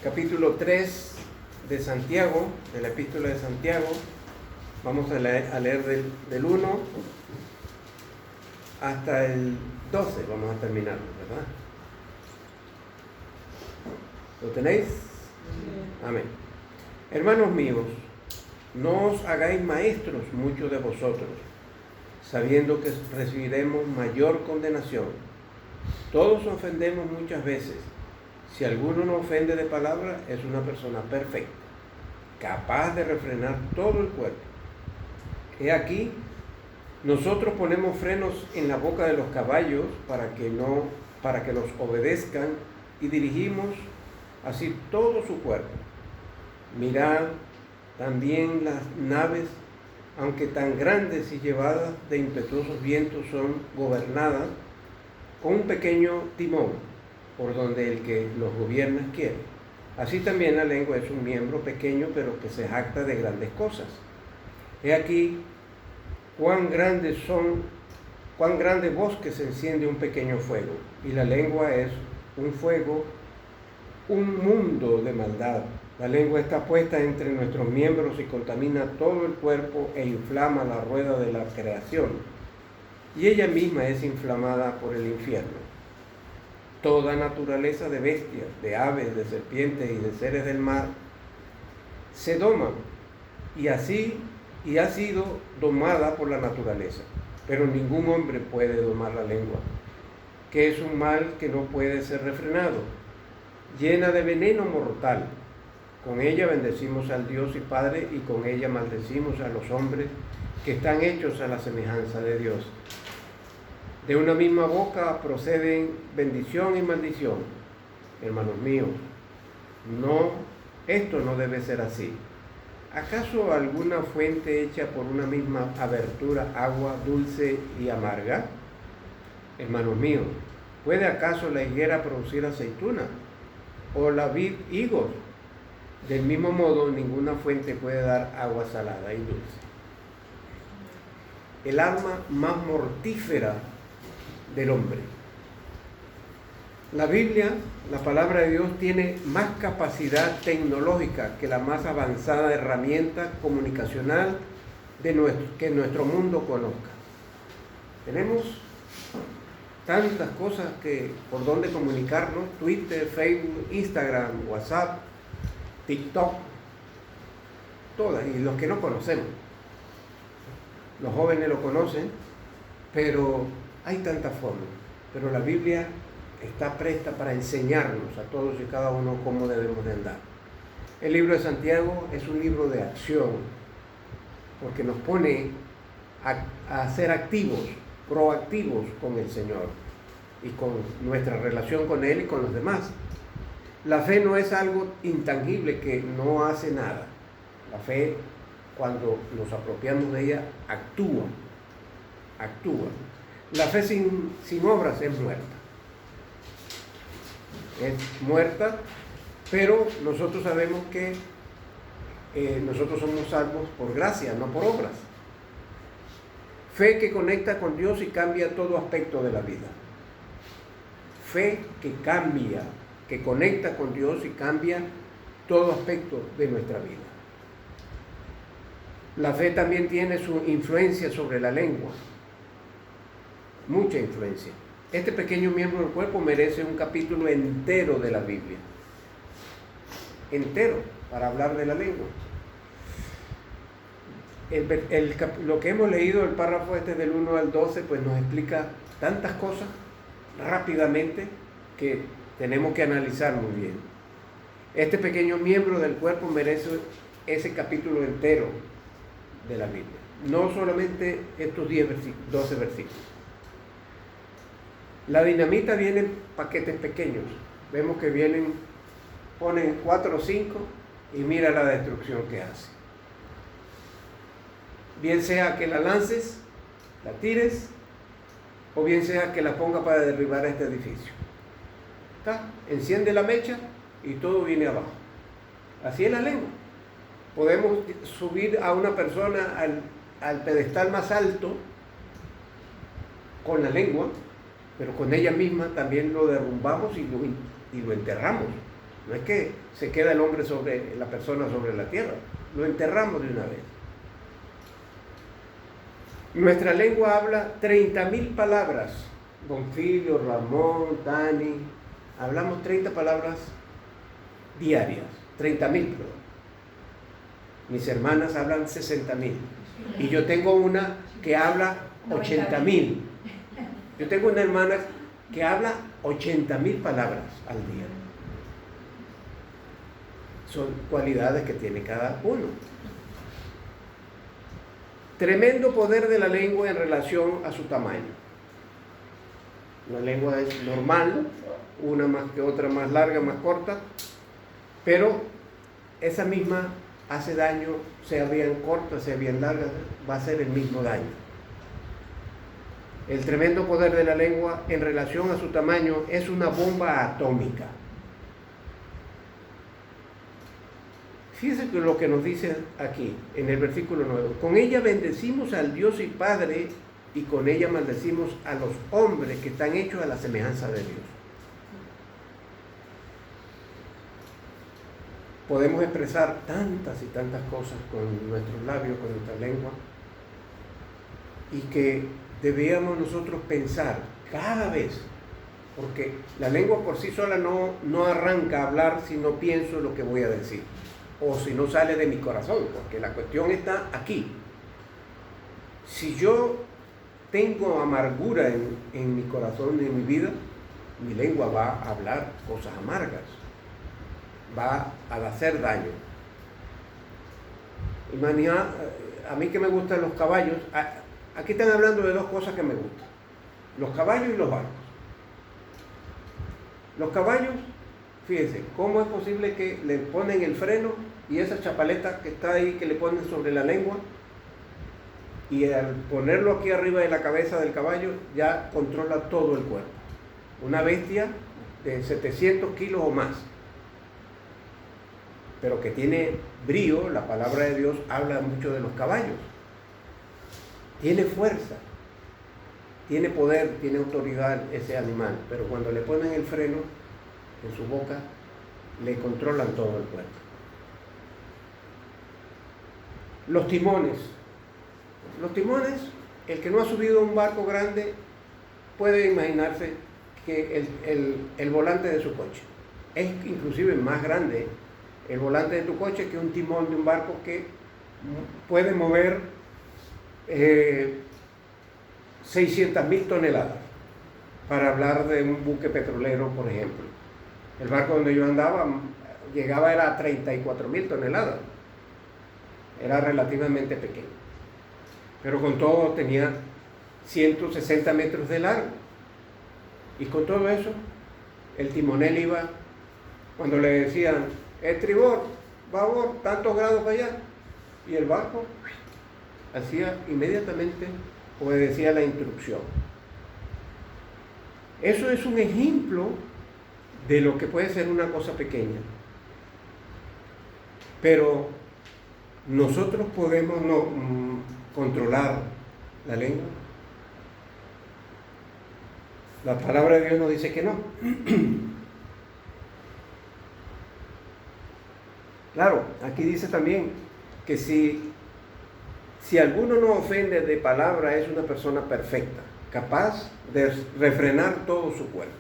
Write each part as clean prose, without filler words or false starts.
capítulo 3 de Santiago, de la epístola de Santiago. Vamos a leer del 1 hasta el 12, vamos a terminar, ¿verdad? ¿Lo tenéis? Sí. Amén. Hermanos míos, no os hagáis maestros muchos de vosotros, sabiendo que recibiremos mayor condenación. Todos ofendemos muchas veces. Si alguno no ofende de palabra, es una persona perfecta, capaz de refrenar todo el cuerpo. He aquí, nosotros ponemos frenos en la boca de los caballos para que los obedezcan, y dirigimos así todo su cuerpo. Mirad también las naves, aunque tan grandes y llevadas de impetuosos vientos, son gobernadas con un pequeño timón, por donde el que los gobierna quiere. Así también la lengua es un miembro pequeño, pero que se jacta de grandes cosas. He aquí cuán grande bosque se enciende un pequeño fuego, y la lengua es un fuego, un mundo de maldad. La lengua está puesta entre nuestros miembros y contamina todo el cuerpo e inflama la rueda de la creación, y ella misma es inflamada por el infierno. Toda naturaleza de bestias, de aves, de serpientes y de seres del mar se doman, y ha sido domada por la naturaleza. Pero ningún hombre puede domar la lengua, que es un mal que no puede ser refrenado, llena de veneno mortal. Con ella bendecimos al Dios y Padre, y con ella maldecimos a los hombres que están hechos a la semejanza de Dios. De una misma boca proceden bendición y maldición. Hermanos míos, esto no debe ser así. ¿Acaso alguna fuente hecha por una misma abertura agua dulce y amarga? Hermanos míos, ¿puede acaso la higuera producir aceituna o la vid higos? Del mismo modo, ninguna fuente puede dar agua salada y dulce. El arma más mortífera del hombre. La Biblia, la palabra de Dios, tiene más capacidad tecnológica que la más avanzada herramienta comunicacional que nuestro mundo conozca. Tenemos tantas cosas por donde comunicarnos: Twitter, Facebook, Instagram, WhatsApp, TikTok, todas, y los que no conocemos. Los jóvenes lo conocen, pero hay tantas formas. Pero la Biblia está presta para enseñarnos a todos y cada uno cómo debemos de andar. El libro de Santiago es un libro de acción, porque nos pone a ser activos, proactivos con el Señor y con nuestra relación con Él y con los demás. La fe no es algo intangible que no hace nada. La fe, cuando nos apropiamos de ella, actúa. La fe sin obras es muerta. Es muerta, pero nosotros sabemos que nosotros somos salvos por gracia, no por obras. Fe que conecta con Dios y cambia todo aspecto de la vida. Fe que cambia, que conecta con Dios y cambia todo aspecto de nuestra vida. La fe también tiene su influencia sobre la lengua, mucha influencia. Este pequeño miembro del cuerpo merece un capítulo entero de la Biblia, entero, para hablar de la lengua. Lo que hemos leído, el párrafo del 1 al 12, pues nos explica tantas cosas rápidamente que tenemos que analizar muy bien. Este pequeño miembro del cuerpo merece ese capítulo entero de la Biblia, no solamente estos 12 versículos. La dinamita viene en paquetes pequeños. Vemos que ponen 4 o 5 y mira la destrucción que hace. Bien sea que la lances, la tires, o bien sea que la ponga para derribar este edificio. Enciende la mecha y todo viene abajo. Así es la lengua. Podemos subir a una persona al pedestal más alto con la lengua, pero con ella misma también lo derrumbamos y lo enterramos. No es que se queda el hombre sobre la persona sobre la tierra, lo enterramos de una vez. Nuestra lengua habla 30.000 palabras. Bonfilio, Ramón, Dani, hablamos 30 palabras diarias, 30.000, perdón. Mis hermanas hablan 60.000. Y yo tengo una que habla 80.000. Yo tengo una hermana que habla 80.000 palabras al día. Son cualidades que tiene cada uno. Tremendo poder de la lengua en relación a su tamaño. La lengua es normal, una más que otra, más larga, más corta, pero esa misma hace daño, sea bien corta, sea bien larga, va a hacer el mismo daño. El tremendo poder de la lengua en relación a su tamaño es una bomba atómica. Fíjense lo que nos dice aquí, en el versículo 9. Con ella bendecimos al Dios y Padre, y con ella maldecimos a los hombres que están hechos a la semejanza de Dios. Podemos expresar tantas y tantas cosas con nuestros labios, con nuestra lengua, y que debíamos nosotros pensar cada vez, porque la lengua por sí sola no arranca a hablar si no pienso lo que voy a decir, o si no sale de mi corazón, porque la cuestión está aquí. Si yo tengo amargura en mi corazón, en mi vida, mi lengua va a hablar cosas amargas, va a hacer daño. A mí que me gustan los caballos, aquí están hablando de dos cosas que me gustan: los caballos y los barcos. Los caballos, fíjense, ¿cómo es posible que le ponen el freno y esa chapaleta que está ahí, que le ponen sobre la lengua, y al ponerlo aquí arriba de la cabeza del caballo ya controla todo el cuerpo? Una bestia de 700 kilos o más, pero que tiene brío. La palabra de Dios habla mucho de los caballos. Tiene fuerza, tiene poder, tiene autoridad ese animal, pero cuando le ponen el freno en su boca, le controlan todo el cuerpo. Los timones. Los timones, el que no ha subido a un barco grande puede imaginarse que el volante de su coche es inclusive más grande el volante de tu coche que un timón de un barco que puede mover 600.000 toneladas, para hablar de un buque petrolero, por ejemplo. El barco donde yo andaba llegaba a 34.000 toneladas. Era relativamente pequeño, pero con todo tenía 160 metros de largo, y con todo eso el timonel iba, cuando le decían estribor, babor, tantos grados para allá, y el barco hacía inmediatamente, obedecía la instrucción. Eso es un ejemplo de lo que puede ser una cosa pequeña, pero nosotros podemos controlar la lengua. La palabra de Dios nos dice que no. Claro, aquí dice también que si alguno no ofende de palabra, es una persona perfecta, capaz de refrenar todo su cuerpo.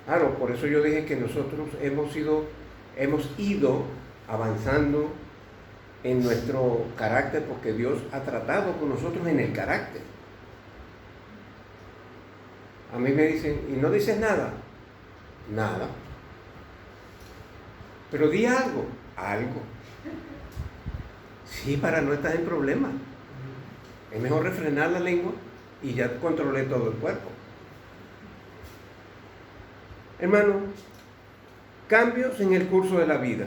Claro, por eso yo dije que nosotros hemos ido avanzando en nuestro carácter, porque Dios ha tratado con nosotros en el carácter. A mí me dicen, ¿y no dices nada? Nada. Pero di algo. Sí, para no estar en problemas. Es mejor refrenar la lengua y ya controlé todo el cuerpo. Hermano, cambios en el curso de la vida.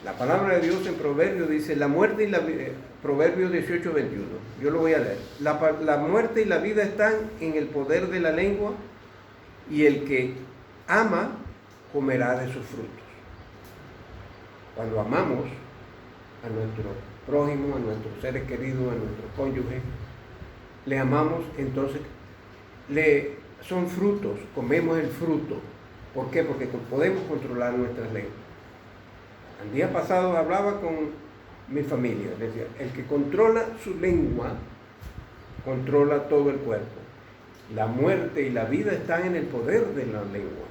La palabra de Dios en Proverbios dice, la muerte y la vida, Proverbios 18:21, yo lo voy a leer. La muerte y la vida están en el poder de la lengua, y el que ama comerá de sus frutos. Cuando amamos a nuestro prójimo, a nuestros seres queridos, a nuestro cónyuge, le amamos, entonces son frutos, comemos el fruto ¿Por qué? Porque podemos controlar nuestras lenguas. El día pasado hablaba con mi familia, decía, el que controla su lengua, controla todo el cuerpo. La muerte y la vida están en el poder de la lengua.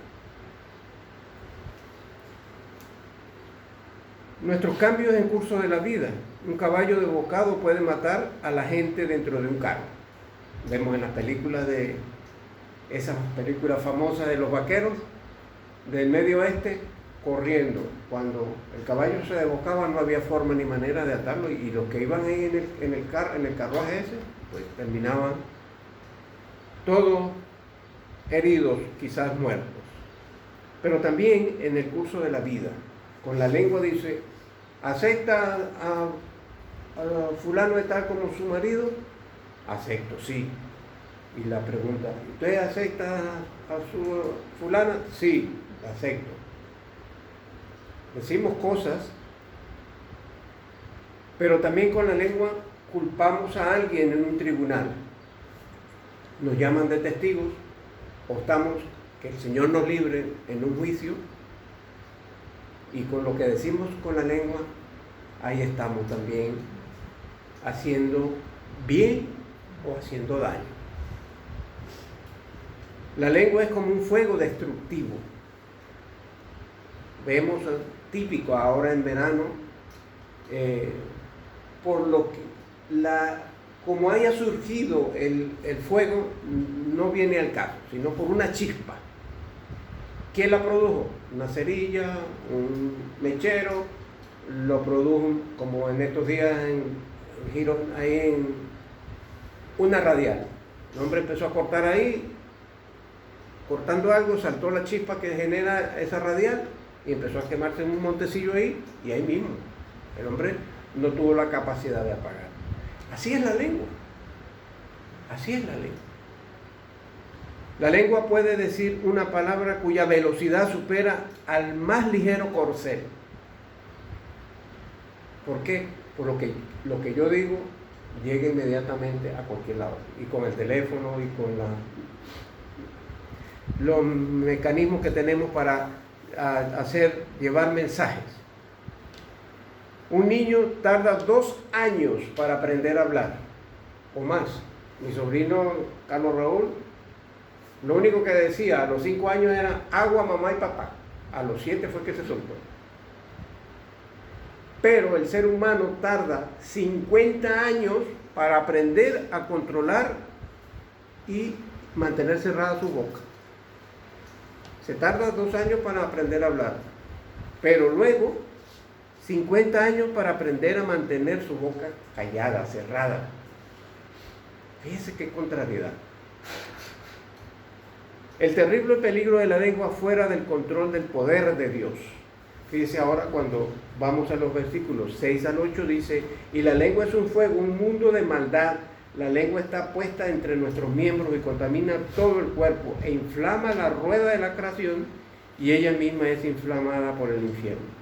Nuestros cambios en curso de la vida. Un caballo de bocado puede matar a la gente dentro de un carro. Vemos en las películas esas películas famosas de los vaqueros del Medio Oeste corriendo. Cuando el caballo se desbocaba no había forma ni manera de atarlo y los que iban ahí en el carruaje ese, pues terminaban todos heridos, quizás muertos. Pero también en el curso de la vida, con la lengua dice, ¿acepta a fulano de tal como su marido? Acepto, sí. Y la pregunta, ¿usted acepta a su fulana? Sí, acepto. Decimos cosas, pero también con la lengua culpamos a alguien en un tribunal. Nos llaman de testigos, optamos que el Señor nos libre en un juicio, y con lo que decimos con la lengua, ahí estamos también haciendo bien o haciendo daño. La lengua es como un fuego destructivo. Vemos típico ahora en verano, por lo que como haya surgido el fuego, no viene al caso, sino por una chispa. ¿Quién la produjo? Una cerilla, un mechero, lo produjo como en estos días en una radial. El hombre empezó a cortar ahí, cortando algo, saltó la chispa que genera esa radial y empezó a quemarse en un montecillo ahí, y ahí mismo. El hombre no tuvo la capacidad de apagar. Así es la lengua. Así es la lengua. La lengua puede decir una palabra cuya velocidad supera al más ligero corcel. ¿Por qué? Por lo que yo digo llega inmediatamente a cualquier lado. Y con el teléfono y con los mecanismos que tenemos para llevar mensajes. Un niño tarda 2 años para aprender a hablar, o más. Mi sobrino Carlos Raúl, lo único que decía a los 5 años era agua, mamá y papá. A los 7 fue que se soltó. Pero el ser humano tarda 50 años para aprender a controlar y mantener cerrada su boca. Se tarda 2 años para aprender a hablar, pero luego 50 años para aprender a mantener su boca callada, cerrada. Fíjense qué contrariedad. El terrible peligro de la lengua fuera del control del poder de Dios. Fíjense ahora cuando vamos a los versículos 6 al 8 dice, y la lengua es un fuego, un mundo de maldad. La lengua está puesta entre nuestros miembros y contamina todo el cuerpo e inflama la rueda de la creación, y ella misma es inflamada por el infierno.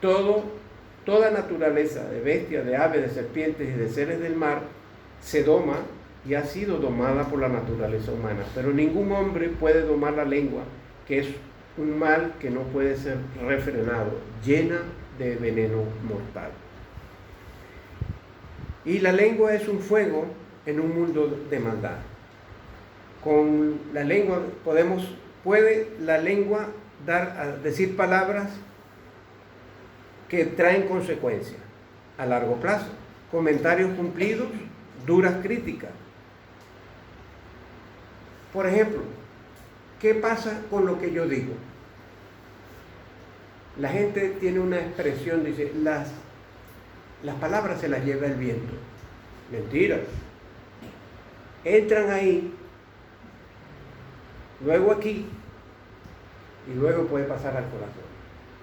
Toda naturaleza de bestias, de aves, de serpientes y de seres del mar se doma y ha sido domada por la naturaleza humana, pero ningún hombre puede domar la lengua, que es un mal que no puede ser refrenado, llena de veneno mortal. Y la lengua es un fuego en un mundo de maldad. Con la lengua puede la lengua decir palabras que traen consecuencias a largo plazo, comentarios cumplidos, duras críticas. Por ejemplo, ¿qué pasa con lo que yo digo? La gente tiene una expresión, dice, las palabras se las lleva el viento. Mentira. Entran ahí, luego aquí, y luego puede pasar al corazón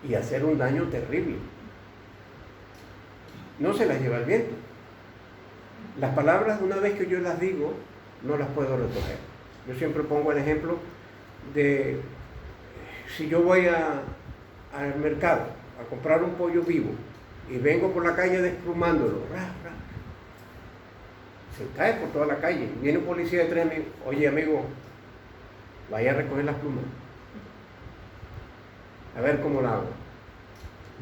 y hacer un daño terrible. No se las lleva el viento. Las palabras, una vez que yo las digo, no las puedo recoger. Yo siempre pongo el ejemplo de si yo voy al mercado a comprar un pollo vivo y vengo por la calle desplumándolo, se cae por toda la calle. Viene un policía detrás de mí, oye amigo, vaya a recoger las plumas. A ver cómo la hago.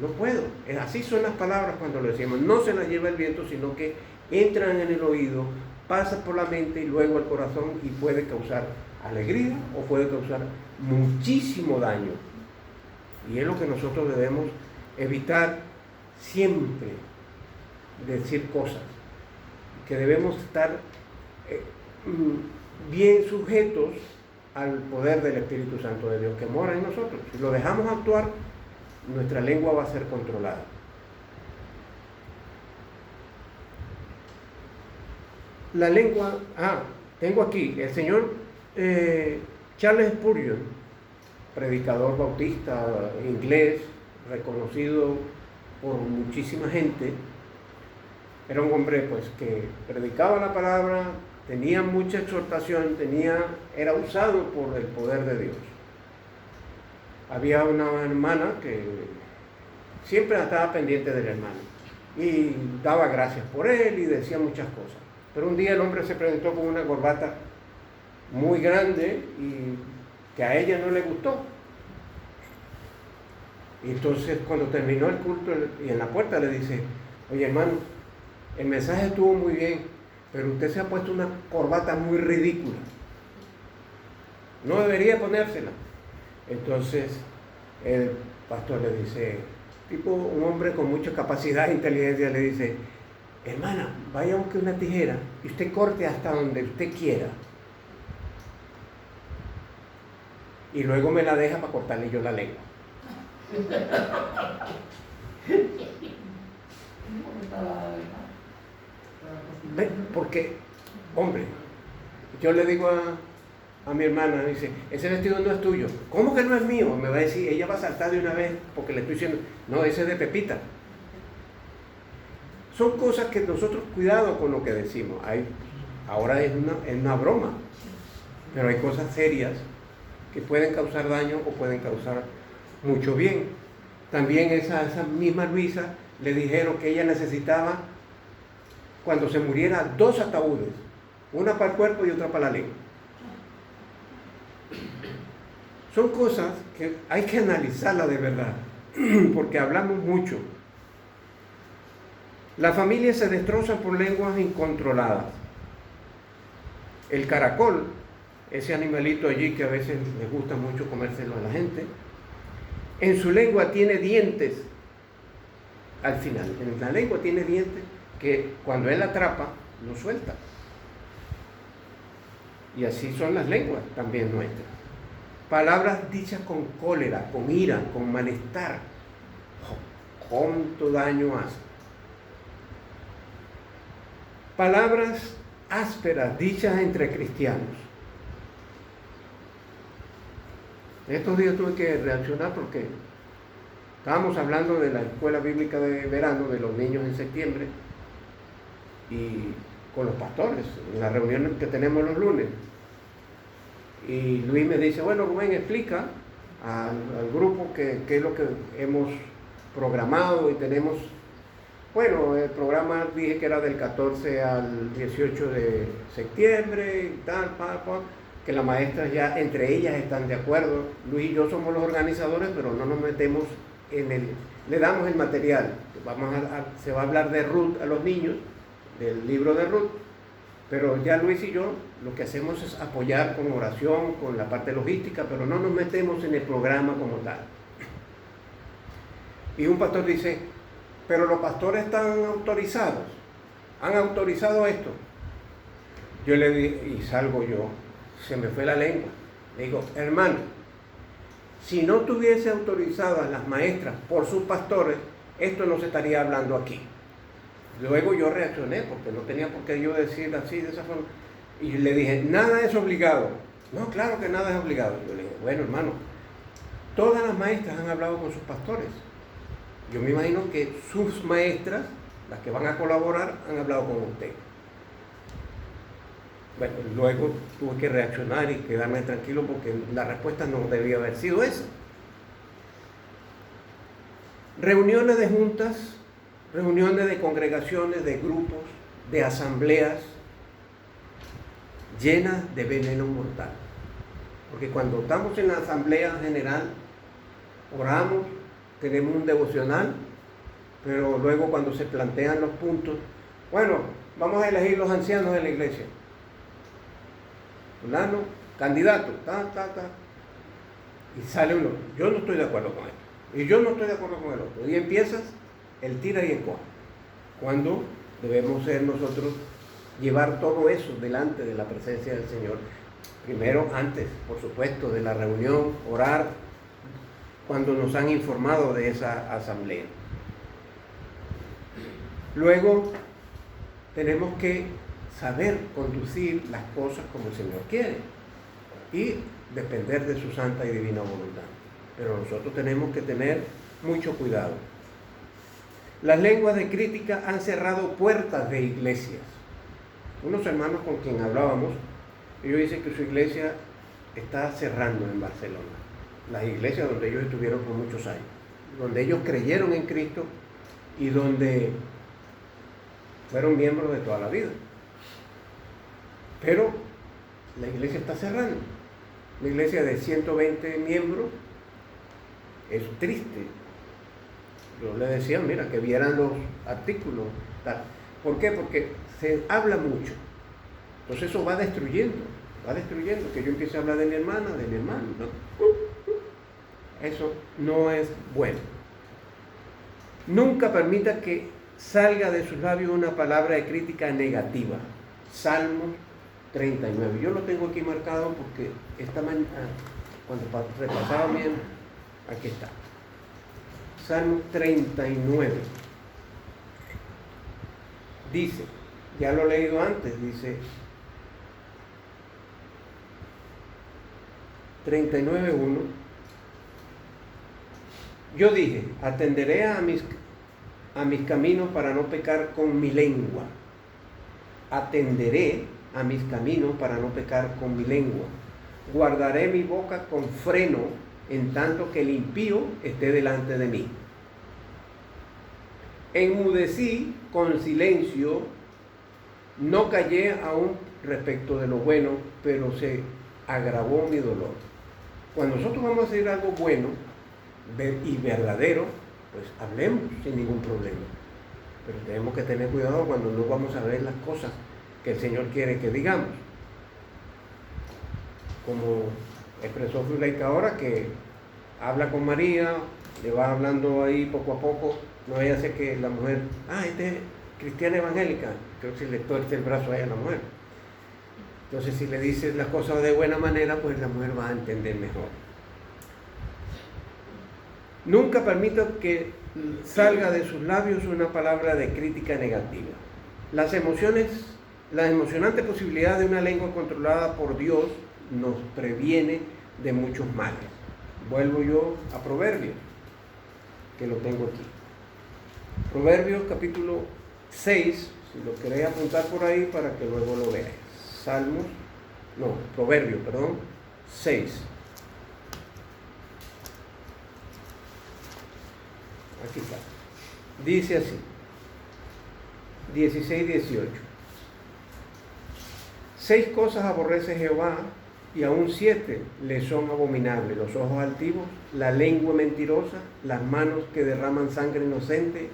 No puedo. Así son las palabras cuando lo decimos. No se las lleva el viento, sino que entran en el oído, pasan por la mente y luego al corazón y puede causar alegría o puede causar muchísimo daño. Y es lo que nosotros debemos evitar siempre, decir cosas. Que debemos estar bien sujetos al poder del Espíritu Santo de Dios que mora en nosotros. Si lo dejamos actuar, nuestra lengua va a ser controlada. La lengua, tengo aquí, el señor Charles Spurgeon, predicador bautista inglés, reconocido por muchísima gente, era un hombre pues que predicaba la palabra, tenía mucha exhortación, era usado por el poder de Dios. Había una hermana que siempre estaba pendiente del hermano y daba gracias por él y decía muchas cosas. Pero un día el hombre se presentó con una corbata muy grande y que a ella no le gustó. Y entonces cuando terminó el culto y en la puerta le dice: oye hermano, el mensaje estuvo muy bien, pero usted se ha puesto una corbata muy ridícula. No debería ponérsela. Entonces el pastor le dice, un hombre con mucha capacidad e inteligencia, le dice: hermana, vaya a buscar una tijera y usted corte hasta donde usted quiera. Y luego me la deja para cortarle yo la lengua. Porque, hombre, yo le digo a mi hermana, dice: ese vestido no es tuyo. ¿Cómo que no es mío? Me va a decir, ella va a saltar de una vez porque le estoy diciendo, no, ese es de Pepita. Son cosas que nosotros, cuidado con lo que decimos. Ahora es una broma, pero hay cosas serias que pueden causar daño o pueden causar mucho bien. También esa misma Luisa le dijeron que ella necesitaba, cuando se muriera, 2 ataúdes, una para el cuerpo y otra para la lengua. Son cosas que hay que analizarlas de verdad, porque hablamos mucho. Las familias se destrozan por lenguas incontroladas. El caracol, ese animalito allí que a veces les gusta mucho comérselo a la gente, en su lengua tiene dientes al final. En la lengua tiene dientes que cuando él atrapa, lo suelta. Y así son las lenguas también nuestras. Palabras dichas con cólera, con ira, con malestar, cuánto daño hacen. Palabras ásperas dichas entre cristianos. Estos días tuve que reaccionar porque estábamos hablando de la escuela bíblica de verano de los niños en septiembre y con los pastores, en la reunión que tenemos los lunes. Y Luis me dice: bueno, Rubén, explica al grupo qué es lo que hemos programado y tenemos. Bueno, el programa dije que era del 14 al 18 de septiembre y tal, que las maestras ya entre ellas están de acuerdo. Luis y yo somos los organizadores, pero no nos metemos le damos el material. Se va a hablar de Ruth a los niños, del libro de Ruth, pero ya Luis y yo lo que hacemos es apoyar con oración, con la parte logística, pero no nos metemos en el programa como tal. Y un pastor dice: pero los pastores están autorizados, han autorizado esto. Yo le dije, y salgo yo, se me fue la lengua, le digo: hermano, si no tuviese autorizadas las maestras por sus pastores, esto no se estaría hablando aquí. Luego yo reaccioné, porque no tenía por qué yo decir así, de esa forma, y le dije: nada es obligado. No, claro que nada es obligado. Yo le dije: bueno, hermano, todas las maestras han hablado con sus pastores. Yo me imagino que sus maestras, las que van a colaborar, han hablado con usted. Bueno, luego tuve que reaccionar y quedarme tranquilo porque la respuesta no debía haber sido esa. Reuniones de juntas, reuniones de congregaciones, de grupos, de asambleas, llenas de veneno mortal. Porque cuando estamos en la asamblea general, oramos, tenemos un devocional, pero luego cuando se plantean los puntos, bueno, vamos a elegir los ancianos de la iglesia. Fulano, candidato, y sale uno, yo no estoy de acuerdo con esto, y yo no estoy de acuerdo con el otro, y empiezas el tira y encoja, cuando debemos ser nosotros, llevar todo eso delante de la presencia del Señor, primero, antes, por supuesto, de la reunión, orar, cuando nos han informado de esa asamblea. Luego, tenemos que saber conducir las cosas como el Señor quiere y depender de su santa y divina voluntad. Pero nosotros tenemos que tener mucho cuidado. Las lenguas de crítica han cerrado puertas de iglesias. Unos hermanos con quien hablábamos, ellos dicen que su iglesia está cerrando en Barcelona. Las iglesias donde ellos estuvieron por muchos años, donde ellos creyeron en Cristo y donde fueron miembros de toda la vida. Pero la iglesia está cerrando. Una iglesia de 120 miembros es triste. Yo le decía, mira, que vieran los artículos. Tal. ¿Por qué? Porque se habla mucho. Entonces eso va destruyendo, que yo empiece a hablar de mi hermana, de mi hermano. ¿No? Eso no es bueno. Nunca permita que salga de sus labios una palabra de crítica negativa. Salmo 39. Yo lo tengo aquí marcado porque esta mañana, cuando repasaba bien, aquí está. Salmo 39. Dice, ya lo he leído antes, dice 39:1. Yo dije, atenderé a mis caminos para no pecar con mi lengua. Atenderé a mis caminos para no pecar con mi lengua. Guardaré mi boca con freno en tanto que el impío esté delante de mí. Enmudecí con silencio, no callé aún respecto de lo bueno, pero se agravó mi dolor. Cuando nosotros vamos a hacer algo bueno y verdadero, pues hablemos sin ningún problema. Pero tenemos que tener cuidado cuando no vamos a ver las cosas que el Señor quiere que digamos. Como expresó Zuleika ahora, que habla con María, le va hablando ahí poco a poco, no vaya a ser que la mujer, esta es cristiana evangélica, creo que se le tuerce el brazo a ella, la mujer. Entonces si le dices las cosas de buena manera, pues la mujer va a entender mejor. Nunca permita que salga de sus labios una palabra de crítica negativa. Las emocionantes posibilidades de una lengua controlada por Dios nos previene de muchos males. Vuelvo yo a Proverbios, que lo tengo aquí. Proverbios capítulo 6, si lo queréis apuntar por ahí para que luego lo veáis. Proverbios 6. Aquí está. Dice así, 16-18. 6 cosas aborrece Jehová, y aún 7 le son abominables: los ojos altivos, la lengua mentirosa, las manos que derraman sangre inocente,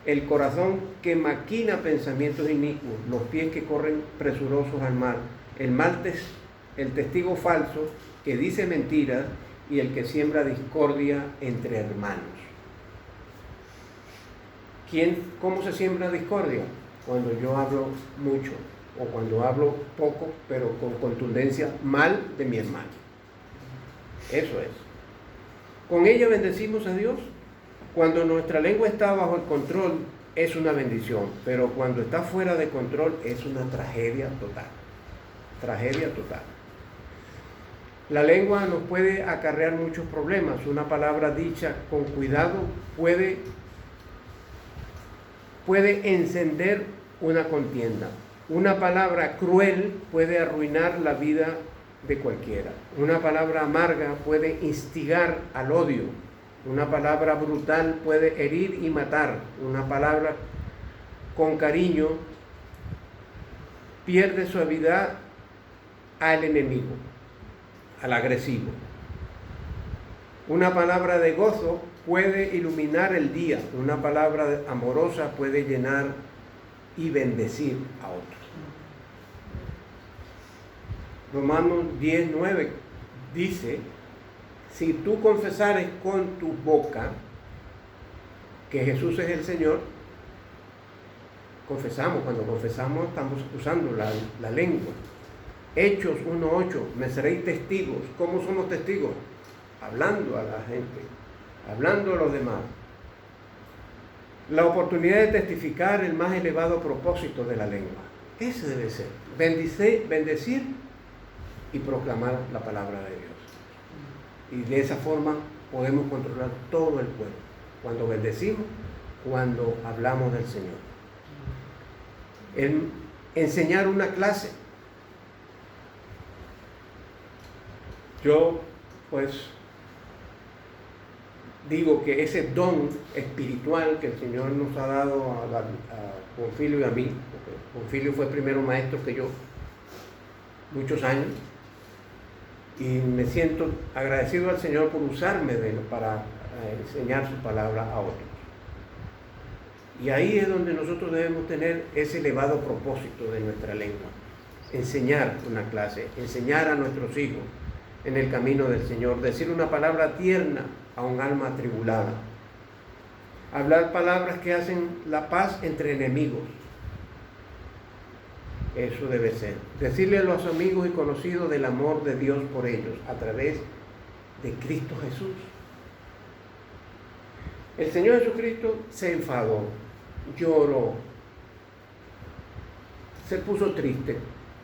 el corazón que maquina pensamientos inicuos, los pies que corren presurosos al mal, el testigo falso que dice mentiras y el que siembra discordia entre hermanos. ¿Cómo se siembra discordia? Cuando yo hablo mucho o cuando hablo poco, pero con contundencia mal de mi hermano. Eso es. Con ella bendecimos a Dios. Cuando nuestra lengua está bajo el control es una bendición, pero cuando está fuera de control es una tragedia total. Tragedia total. La lengua nos puede acarrear muchos problemas. Una palabra dicha con cuidado puede encender una contienda. Una palabra cruel puede arruinar la vida de cualquiera. Una palabra amarga puede instigar al odio. Una palabra brutal puede herir y matar. Una palabra con cariño pierde suavidad al enemigo, al agresivo. Una palabra de gozo puede iluminar el día. Una palabra amorosa puede llenar y bendecir a otros. Romanos 10:9 dice: si tú confesares con tu boca que Jesús es el Señor, cuando confesamos estamos usando la lengua. Hechos 1:8, me seréis testigos. ¿Cómo somos testigos? Hablando a la gente, hablando a los demás. La oportunidad de testificar el más elevado propósito de la lengua. Ese debe ser. Bendecir y proclamar la palabra de Dios. Y de esa forma podemos controlar todo el pueblo. Cuando bendecimos, cuando hablamos del Señor. Enseñar una clase. Yo, pues, digo que ese don espiritual que el Señor nos ha dado a Bonfilio y a mí, porque Bonfilio fue primero maestro que yo, muchos años, y me siento agradecido al Señor por usarme para enseñar su palabra a otros. Y ahí es donde nosotros debemos tener ese elevado propósito de nuestra lengua. Enseñar una clase, enseñar a nuestros hijos en el camino del Señor, decir una palabra tierna a un alma atribulada, hablar palabras que hacen la paz entre enemigos. Eso debe ser. Decirle a los amigos y conocidos del amor de Dios por ellos a través de Cristo Jesús. El Señor Jesucristo se enfadó, lloró, se puso triste,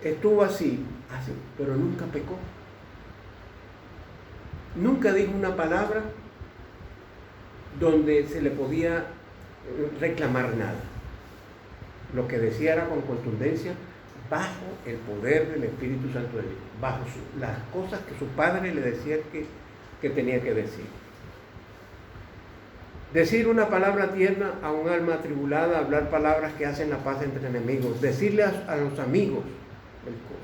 estuvo así, pero nunca pecó. Nunca dijo una palabra donde se le podía reclamar nada. Lo que decía era con contundencia, bajo el poder del Espíritu Santo de Dios, bajo las cosas que su Padre le decía que tenía que decir. Decir una palabra tierna a un alma atribulada, hablar palabras que hacen la paz entre enemigos, decirle a los amigos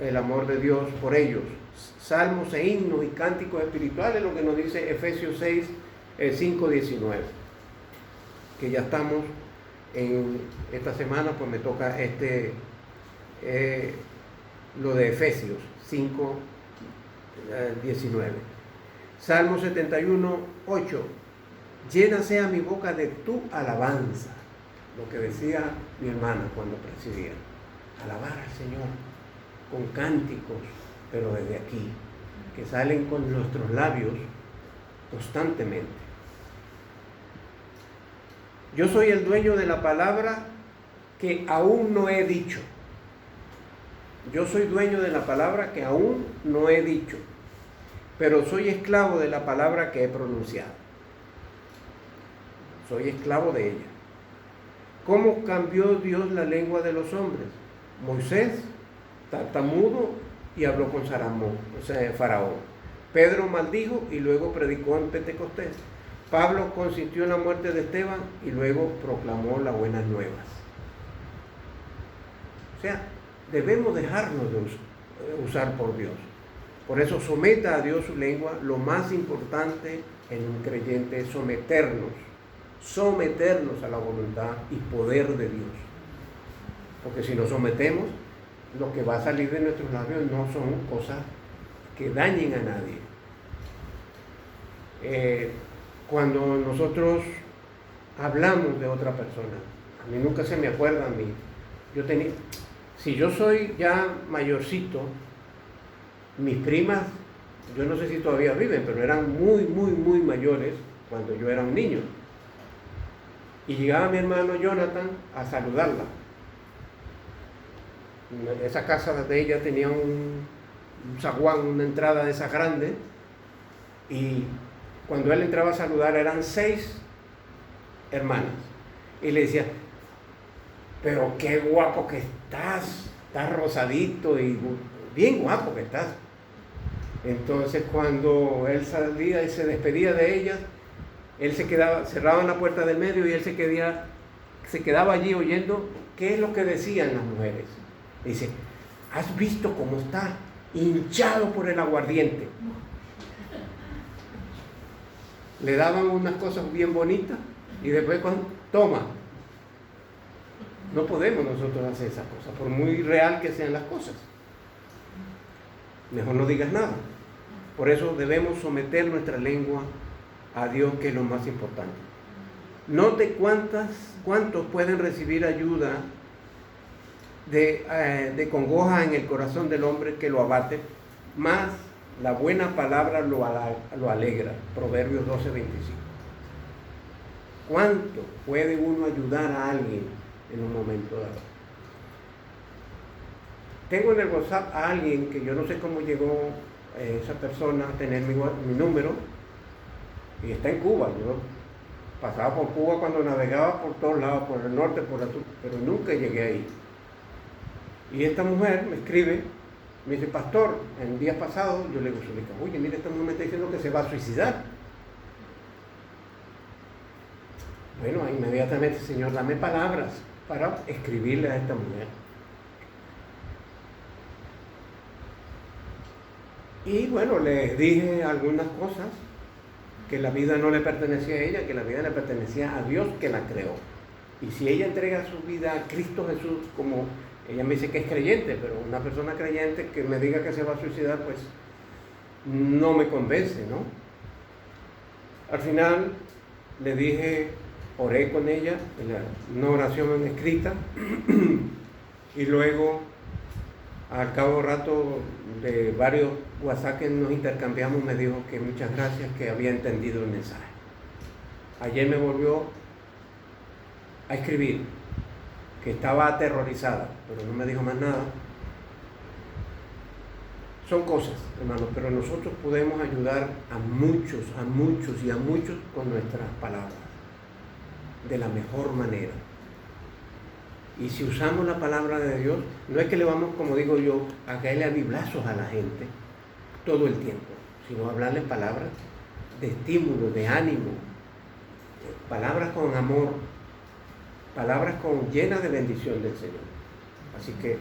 el amor de Dios por ellos, salmos e himnos y cánticos espirituales, lo que nos dice Efesios 6, 5-19, que ya estamos en esta semana, pues me toca lo de Efesios 5, 19. Salmo 71, 8. Llena sea mi boca de tu alabanza. Lo que decía mi hermana cuando presidía. Alabar al Señor con cánticos, pero desde aquí, que salen con nuestros labios constantemente. Yo soy el dueño de la palabra que aún no he dicho. Yo soy dueño de la palabra que aún no he dicho, pero soy esclavo de la palabra que he pronunciado. Soy esclavo de ella. ¿Cómo cambió Dios la lengua de los hombres? Moisés, tartamudo, y habló con Faraón. Pedro maldijo y luego predicó en Pentecostés. Pablo consintió en la muerte de Esteban y luego proclamó las buenas nuevas. O sea, debemos dejarnos de usar por Dios. Por eso someta a Dios su lengua. Lo más importante en un creyente es someternos a la voluntad y poder de Dios. Porque si nos sometemos, lo que va a salir de nuestros labios no son cosas que dañen a nadie. Cuando nosotros hablamos de otra persona, a mí nunca se me acuerda a mí. Si yo soy ya mayorcito, mis primas, yo no sé si todavía viven, pero eran muy, muy, muy mayores cuando yo era un niño. Y llegaba mi hermano Jonathan a saludarla. Esa casa de ella tenía un zaguán, una entrada de esa grande, y cuando él entraba a saludar eran 6 hermanas. Y le decía, pero qué guapo que estás rosadito y bien guapo que estás. Entonces cuando él salía y se despedía de ellas, él se quedaba, cerraban la puerta del medio y él se quedaba allí oyendo qué es lo que decían las mujeres. Dice, ¿has visto cómo está hinchado por el aguardiente? le daban unas cosas bien bonitas y después toma. No podemos nosotros hacer esas cosas, por muy real que sean las cosas. Mejor no digas nada. Por eso debemos someter nuestra lengua a Dios, que es lo más importante. Note cuántos pueden recibir ayuda de congoja en el corazón del hombre que lo abate, más la buena palabra lo alegra. Proverbios 12:25. ¿Cuánto puede uno ayudar a alguien en un momento dado? Tengo en el WhatsApp a alguien que yo no sé cómo llegó esa persona a tener mi número, y está en Cuba. Yo pasaba por Cuba cuando navegaba por todos lados, por el norte, por el sur, pero nunca llegué ahí. Y esta mujer me escribe, me dice: pastor, en días pasados, yo le digo, oye, mira, esta mujer me está diciendo que se va a suicidar. Bueno, inmediatamente, Señor, dame palabras para escribirle a esta mujer. Y bueno, le dije algunas cosas, que la vida no le pertenecía a ella, que la vida le pertenecía a Dios que la creó. Y si ella entrega su vida a Cristo Jesús, como ella me dice que es creyente, pero una persona creyente que me diga que se va a suicidar, pues no me convence, ¿no? Al final le dije, oré con ella, una oración escrita, y luego, al cabo de rato de varios WhatsApp que nos intercambiamos, me dijo que muchas gracias, que había entendido el mensaje. Ayer me volvió a escribir que estaba aterrorizada, pero no me dijo más nada. Son cosas, hermanos, pero nosotros podemos ayudar a muchos con nuestras palabras, de la mejor manera. Y si usamos la palabra de Dios, no es que le vamos, como digo yo, a caerle a biblazos a la gente todo el tiempo, sino hablarle palabras de estímulo, de ánimo, palabras con amor, palabras llenas de bendición del Señor. Así que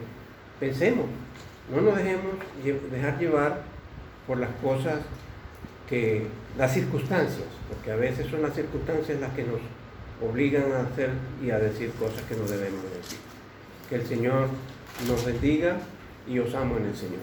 pensemos, no nos dejemos dejar llevar por las cosas las circunstancias, porque a veces son las circunstancias las que nos obligan a hacer y a decir cosas que no debemos decir. Que el Señor nos bendiga y os amo en el Señor.